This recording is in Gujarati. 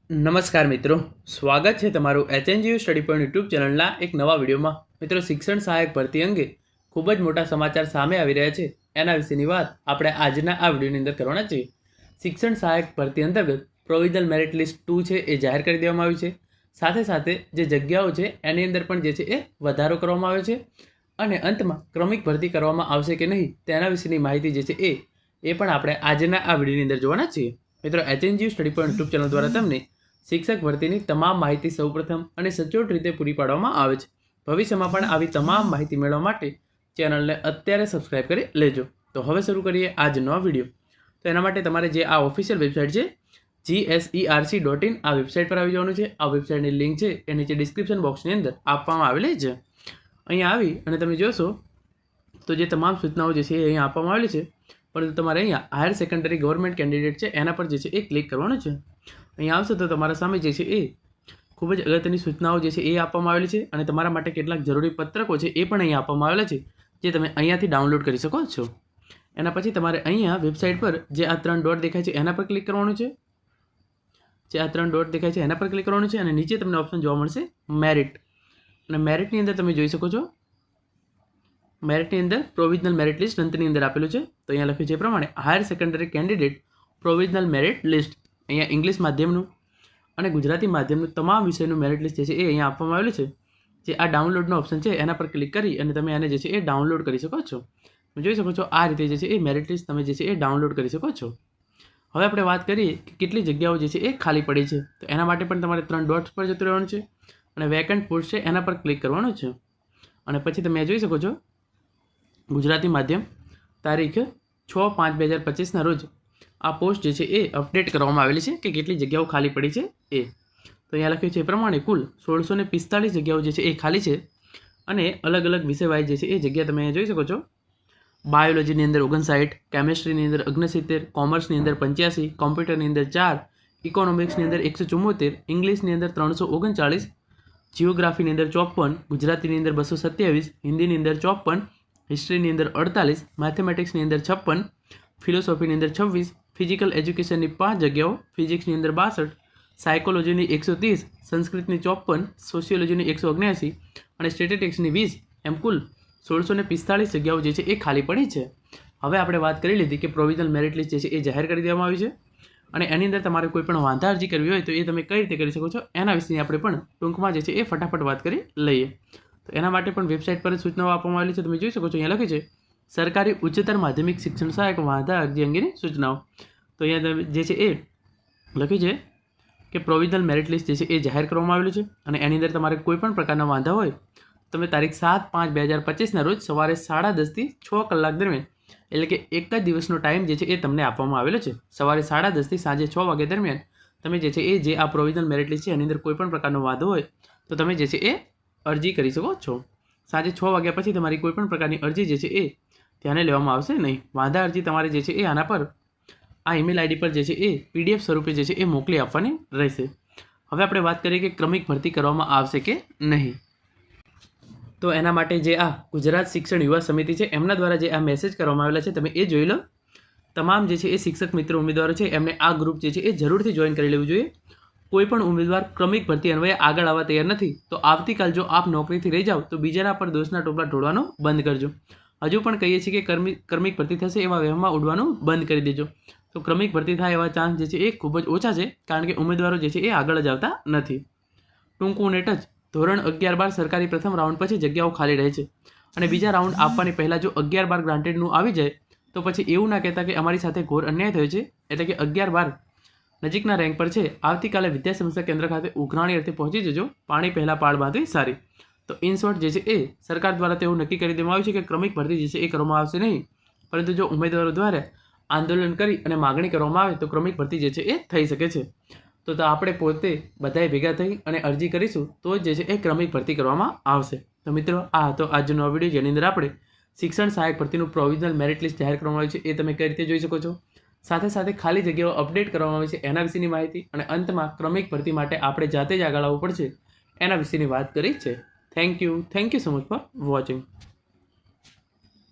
નમસ્કાર મિત્રો, સ્વાગત છે તમારું HNGU સ્ટડી પોઈન્ટ યુટ્યુબ ચેનલના એક નવા વિડીયોમાં. મિત્રો, શિક્ષણ સહાયક ભરતી અંગે ખૂબ જ મોટા સમાચાર સામે આવી રહ્યા છે. એના વિશેની વાત આપણે આજના આ વિડીયોની અંદર કરવાના છીએ. શિક્ષણ સહાયક ભરતી અંતર્ગત પ્રોવિઝનલ મેરિટ લિસ્ટ 2 છે એ જાહેર કરી દેવામાં આવ્યું છે. સાથે સાથે જે જગ્યાઓ છે એની અંદર પણ જે છે એ વધારો કરવામાં આવ્યો છે અને અંતમાં ક્રમિક ભરતી કરવામાં આવશે કે નહીં તેના વિશેની માહિતી જે છે એ પણ આપણે આજના આ વિડીયોની અંદર જોવાના છીએ. મિત્રો, HNGU study point YouTube channel દ્વારા તમને શિક્ષક ભરતીની તમામ માહિતી સૌપ્રથમ અને સચોટ રીતે પૂરી પાડવામાં આવે છે. ભવિષ્યમાં પણ આવી તમામ માહિતી મેળવવા માટે ચેનલને અત્યારે સબસ્ક્રાઇબ કરી લેજો. તો હવે શરૂ કરીએ આજનો વિડીયો. તો એના માટે તમારે જે આ ઓફિશિયલ વેબસાઇટ છે gserc.in આ વેબસાઇટ પર આવી જવાનું છે. આ વેબસાઇટની લિંક છે એ નીચે ડિસ્ક્રિપ્શન બોક્સની અંદર આપવામાં આવેલી છે. અહીંયા આવી અને તમે જોશો તો જે તમામ સૂચનાઓ જે છે એ અહીંયા આપવામાં આવેલી છે, પરંતુ તમારે અહીંયા હાયર સેકન્ડરી ગવર્મેન્ટ કેન્ડિડેટ છે એના પર જે છે એ ક્લિક કરવાનું છે. અહીંયા આવશે તો તમારા સામે જે છે એ ખૂબ જ અગત્યની સૂચનાઓ જે છે એ આપવામાં આવેલી છે અને તમારા માટે કેટલાક જરૂરી પત્રકો છે એ પણ અહીંયા આપવામાં આવેલા છે, જે તમે અહીંયાથી ડાઉનલોડ કરી શકો છો. એના પછી તમારે અહીંયા વેબસાઇટ પર જે આ 3 ડોટ દેખાય છે એના પર ક્લિક કરવાનું છે. જે આ 3 ડોટ દેખાય છે એના પર ક્લિક કરવાનું છે અને નીચે તમને ઓપ્શન જોવા મળશે મેરિટ. અને મેરિટની અંદર તમે જોઈ શકો છો, મેરિટની અંદર પ્રોવિઝનલ મેરિટ લિસ્ટ અંતની અંદર આપેલું છે. તો અહીંયા લખ્યું છે એ પ્રમાણે higher secondary candidate provisional merit list. અહીંયા ઇંગ્લિશ માધ્યમનું અને ગુજરાતી માધ્યમનું તમામ વિષયનું મેરિટ લિસ્ટ જે છે એ અહીંયા આપવામાં આવેલું છે. જે આ ડાઉનલોડનો ઓપ્શન છે એના પર ક્લિક કરી અને તમે આને જે છે એ ડાઉનલોડ કરી શકો છો. તમે જોઈ શકો છો આ રીતે જે છે એ મેરિટ લિસ્ટ તમે જે છે એ ડાઉનલોડ કરી શકો છો. હવે આપણે વાત કરીએ કે કેટલી જગ્યાઓ જે છે એ ખાલી પડી છે. તો એના માટે પણ તમારે 3 ડોટ્સ પર જતું રહેવાનું છે અને વેકન્ટ પોસ્ટ છે એના પર ક્લિક કરવાનું છે. અને પછી તમે જોઈ શકો છો ગુજરાતી માધ્યમ તારીખ 6/5/2025ના રોજ આ પોસ્ટ જે છે એ અપડેટ કરવામાં આવેલી છે કે કેટલી જગ્યાઓ ખાલી પડી છે એ. તો અહીંયા લખ્યું છે એ પ્રમાણે કુલ 1645 જગ્યાઓ જે છે એ ખાલી છે અને અલગ અલગ વિષય વાઇઝ જે છે એ જગ્યા તમે અહીંયા જોઈ શકો છો. બાયોલોજીની અંદર 59, કેમિસ્ટ્રીની અંદર 69, કોમર્સની અંદર 85, કોમ્પ્યુટરની અંદર 4, ઇકોનોમિક્સની અંદર 174, ઇંગ્લિશની અંદર 339, જીઓગ્રાફીની અંદર 54, ગુજરાતીની અંદર 227, હિન્દીની અંદર 54, હિસ્ટ્રીની અંદર 48, મેથેમેટિક્સની અંદર 56, ફિલોસોફીની અંદર 26, ફિઝિકલ એજ્યુકેશનની 5 જગ્યાઓ, ફિઝિક્સની અંદર 62, સાયકોલોજીની 130, સંસ્કૃતની 54, સોશિયોલોજીની 179 અને સ્ટેટિસ્ટિક્સની 20, એમ કુલ 1645 જગ્યાઓ જે છે એ ખાલી પડી છે. હવે આપણે વાત કરી લીધી કે પ્રોવિઝનલ મેરિટ લિસ્ટ જે છે એ જાહેર કરી દેવામાં આવી છે અને એની અંદર તમારે કોઈ પણ વાંધા અરજી કરવી હોય તો એ તમે કઈ રીતે કરી શકો છો એના વિશેની આપણે પણ ટૂંકમાં જે છે એ ફટાફટ વાત કરી લઈએ. તો એના માટે પણ વેબસાઇટ પર સૂચનાઓ આપવામાં આવેલી છે. તમે જોઈ શકો છો અહીંયા લખ્યું છે સરકારી ઉચ્ચતર માધ્યમિક શિક્ષણ સહાયક વાંધા અરજી અંગેની સૂચનાઓ. તો અહીંયા જે છે એ લખ્યું છે કે પ્રોવિઝનલ મેરિટ લિસ્ટ જે છે એ જાહેર કરવામાં આવેલું છે અને એની અંદર તમારે કોઈ પણ પ્રકારના વાંધા હોય તમે તારીખ 7/5/2025ના રોજ સવારે 10:30 થી 6 કલાક દરમિયાન, એટલે કે એક જ દિવસનો ટાઈમ જે છે એ તમને આપવામાં આવેલો છે. સવારે 10:30 થી સાંજે 6 વાગ્યા દરમિયાન તમે જે છે એ જે આ પ્રોવિઝનલ મેરિટ લિસ્ટ છે એની અંદર કોઈ પણ પ્રકારનો વાંધો હોય તો તમે જે છે એ અરજી કરી શકો છો. સાંજે 6 વાગ્યા પછી તમારી કોઈ પણ પ્રકારની અરજી જે છે એ ધ્યાને લેવામાં આવશે નહીં. વાંધા અરજી તમારે જે છે એ આના પર આ ઈમેલ આઈડી પર જે છે એ PDF સ્વરૂપે જે છે એ મોકલી આપવાની રહેશે. હવે આપણે વાત કરીએ કે ક્રમિક ભરતી કરવામાં આવશે કે નહીં. તો એના માટે જે આ ગુજરાત શિક્ષણ યુવા સમિતિ છે એમના દ્વારા જે આ મેસેજ કરવામાં આવેલા છે તમે એ જોઈ લો. તમામ જે છે એ શિક્ષક મિત્રો ઉમેદવારો છે એમને આ ગ્રુપ જે છે એ જરૂરથી જોઈન કરી લેવું જોઈએ. કોઈ પણ ઉમેદવાર ક્રમિક ભરતી અન્વયે આગળ આવવા તૈયાર નથી તો આવતીકાલ જો આપ નોકરીથી રહી જાઓ તો બીજાના પર દોષના ટોપલા ઢોળવાનું બંધ કરજો. હજુ પણ કહીએ છીએ કે ક્રમિક ભરતી થશે એવા વહેમમાં ઉડવાનું બંધ કરી દેજો. તો ક્રમિક ભરતી થાય એવા ચાન્સ જે છે એ ખૂબ જ ઓછા છે, કારણ કે ઉમેદવારો જે છે એ આગળ જ આવતા નથી. ટૂંકું ને ટચ ધોરણ 11-12 સરકારી પ્રથમ રાઉન્ડ પછી જગ્યાઓ ખાલી રહે છે અને બીજા રાઉન્ડ આપવાની પહેલાં જો 11-12 ગ્રાન્ટેડનું આવી જાય તો પછી એવું ના કહેતા કે અમારી સાથે ઘોર અન્યાય થયો છે. એટલે કે 11-12 નજીકના રેન્ક પર છે. આવતીકાલે વિદ્યા સંસ્થા કેન્દ્ર ખાતે ઉઘરાણી અર્થે પહોંચી જજો. પાણી પહેલાં પાળ બાંધવી સારી. તો ઇન શોર્ટ જે છે એ સરકાર દ્વારા તેવું નક્કી કરી દેવામાં આવ્યું છે કે ક્રમિક ભરતી જે છે એ કરવામાં આવશે નહીં, પરંતુ જો ઉમેદવારો દ્વારા આંદોલન કરી અને માગણી કરવામાં આવે તો ક્રમિક ભરતી જે છે એ થઈ શકે છે. તો આપણે પોતે બધાએ ભેગા થઈ અને અરજી કરીશું તો જ જે છે એ ક્રમિક ભરતી કરવામાં આવશે. તો મિત્રો, આ હતો આજનો વિડીયો જેની અંદર આપણે શિક્ષણ સહાયક ભરતીનું પ્રોવિઝનલ મેરિટ લિસ્ટ જાહેર કરવામાં આવ્યું છે એ તમે કઈ રીતે જોઈ શકો છો. સાથે સાથે ખાલી જગ્યાઓ અપડેટ કરવામાં આવી છે એના વિશેની માહિતી અને અંતમાં ક્રમિક ભરતી માટે આપણે જાતે જ આગળ આવવું પડશે એના વિશેની વાત કરી છે. Thank you so much for watching.